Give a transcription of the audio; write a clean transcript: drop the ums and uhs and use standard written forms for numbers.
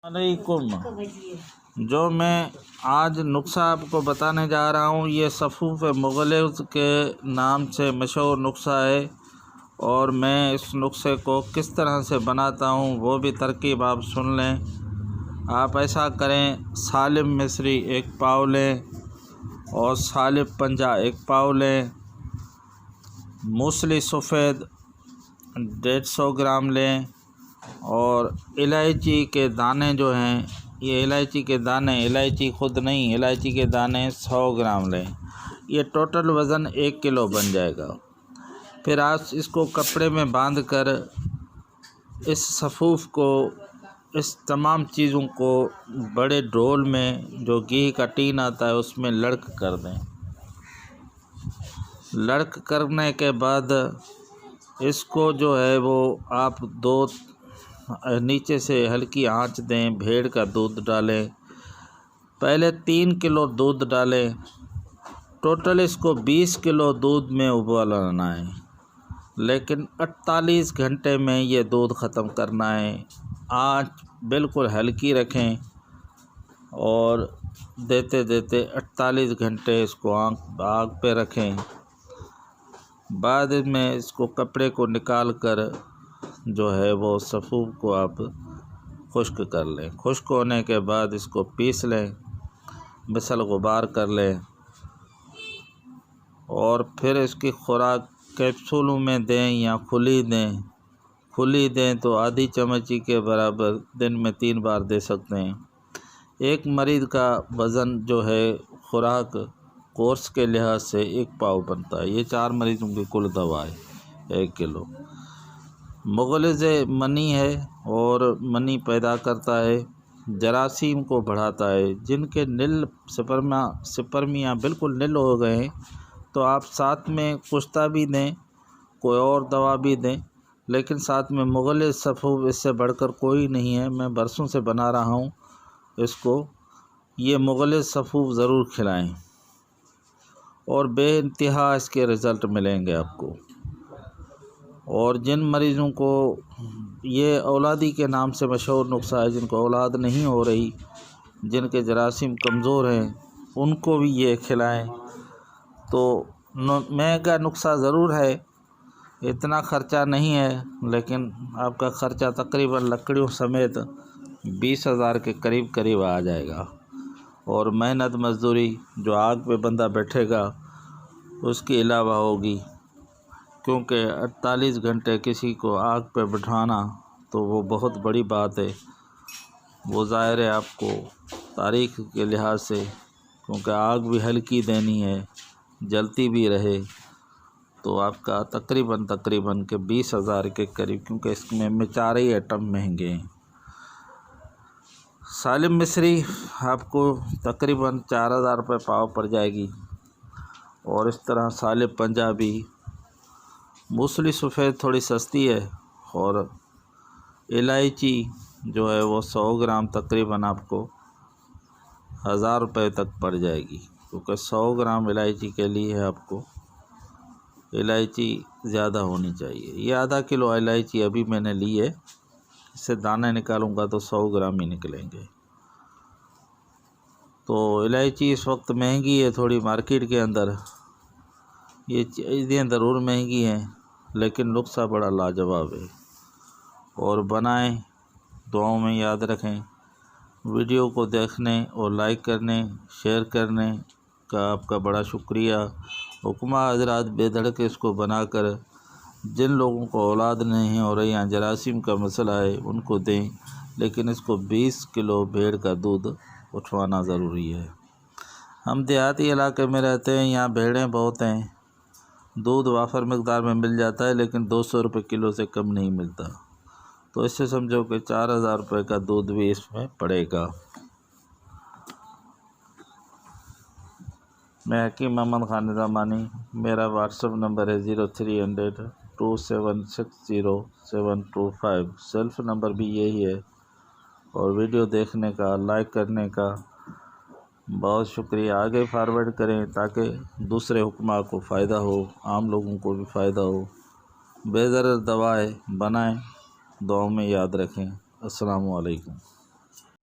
वालेकुम। जो मैं आज नुस्खा आपको बताने जा रहा हूँ ये सफ़ूफ़ मुग़लिज़ के नाम से मशहूर नुस्खा है और मैं इस नुस्खे को किस तरह से बनाता हूँ वो भी तरकीब आप सुन लें। आप ऐसा करें, सालिम मिस्री 1 पाव लें और सालिब पंजा 1 पाव लें। मूसली सफ़ेद 150 ग्राम लें और इलायची के दाने जो हैं, ये इलायची के दाने, इलायची खुद नहीं, इलायची के दाने 100 ग्राम लें। ये टोटल वज़न 1 किलो बन जाएगा। फिर आप इसको कपड़े में बांध कर इस सफ़ूफ़ को, इस तमाम चीज़ों को बड़े ढोल में जो घी का टीन आता है उसमें लड़क कर दें। लड़क करने के बाद इसको जो है वो आप नीचे से हल्की आंच दें। भेड़ का दूध डालें, पहले 3 किलो दूध डालें। टोटल इसको 20 किलो दूध में उबालना है, लेकिन 48 घंटे में ये दूध ख़त्म करना है। आंच बिल्कुल हल्की रखें और देते देते 48 घंटे इसको आग पे रखें। बाद में इसको कपड़े को निकाल कर जो है वो सफ़ूफ़ को आप खुश्क कर लें। खुश्क होने के बाद इसको पीस लें, मिसल गुबार कर लें और फिर इसकी खुराक कैप्सूलों में दें या खुली दें। खुली दें तो आधी चम्मच के बराबर दिन में 3 बार दे सकते हैं। एक मरीज़ का वज़न जो है खुराक कोर्स के लिहाज से 1 पाव बनता है। ये 4 मरीज़ों की कुल दवा है, 1 किलो। मुग़लिज़ मनी है और मनी पैदा करता है, जरासीम को बढ़ाता है। जिनके नील सिपर्मिया बिल्कुल नील हो गए हैं तो आप साथ में कुश्ता भी दें, कोई और दवा भी दें, लेकिन साथ में मुग़लिज़ सफ़ूफ़ इससे बढ़कर कोई नहीं है। मैं बरसों से बना रहा हूँ इसको। ये मुग़लिज़ सफ़ूफ़ ज़रूर खिलाएं और बेइंतहा इसके रिज़ल्ट मिलेंगे आपको। और जिन मरीज़ों को ये औलादी के नाम से मशहूर नुस्खा है, जिनको औलाद नहीं हो रही, जिनके जरासीम कमज़ोर हैं, उनको भी ये खिलाएं। तो महंगा नुस्खा ज़रूर है, इतना ख़र्चा नहीं है, लेकिन आपका ख़र्चा तकरीबन लकड़ियों समेत 20,000 के करीब आ जाएगा। और मेहनत मज़दूरी जो आग पे बंदा बैठेगा उसके अलावा होगी, क्योंकि 48 घंटे किसी को आग पे बिठाना तो वो बहुत बड़ी बात है। वो ज़ाहिर है आपको तारीख़ के लिहाज से, क्योंकि आग भी हल्की देनी है, जलती भी रहे, तो आपका तकरीबन के 20,000 के करीब, क्योंकि इसमें 4 ही आइटम महंगे हैं। सालिम मिस्री आपको तकरीबन 4,000 रुपये पाव पड़ जाएगी। और इस तरह सालिब पंजाबी, मूसली सफ़ेद थोड़ी सस्ती है और इलायची जो है वो 100 ग्राम तकरीबन आपको 1,000 रुपये तक पड़ जाएगी, क्योंकि 100 ग्राम इलायची के लिए आपको इलायची ज़्यादा होनी चाहिए। ये आधा किलो इलायची अभी मैंने ली है, इससे दाने निकालूंगा तो 100 ग्राम ही निकलेंगे। तो इलायची इस वक्त महंगी है थोड़ी मार्केट के अंदर, ये चीज़ें ज़रूर महंगी हैं, लेकिन नुस्खा बड़ा लाजवाब है। और बनाएं, दुआओं में याद रखें। वीडियो को देखने और लाइक करने, शेयर करने का आपका बड़ा शुक्रिया। हुक्मा हज़रात बेधड़क इसको बनाकर जिन लोगों को औलाद नहीं हो रही या जरासीम का मसला है उनको दें, लेकिन इसको 20 किलो भेड़ का दूध उठवाना ज़रूरी है। हम देहाती इलाके में रहते हैं, यहाँ भेड़ें बहुत हैं, दूध वाफर मकदार में मिल जाता है, लेकिन 200 रुपये किलो से कम नहीं मिलता। तो इससे समझो कि 4,000 रुपये का दूध भी इसमें पड़ेगा। मैं हकीम मोहम्मद खान ज़मानी, मेरा व्हाट्सएप नंबर है 0300 2760725। सेल्फ नंबर भी यही है। और वीडियो देखने का, लाइक करने का बहुत शुक्रिया। आगे फॉरवर्ड करें ताकि दूसरे हुक्मा को फ़ायदा हो, आम लोगों को भी फ़ायदा हो। बेज़रर दवाएं बनाएं, दुआओं में याद रखें। अस्सलामु अलैकुम।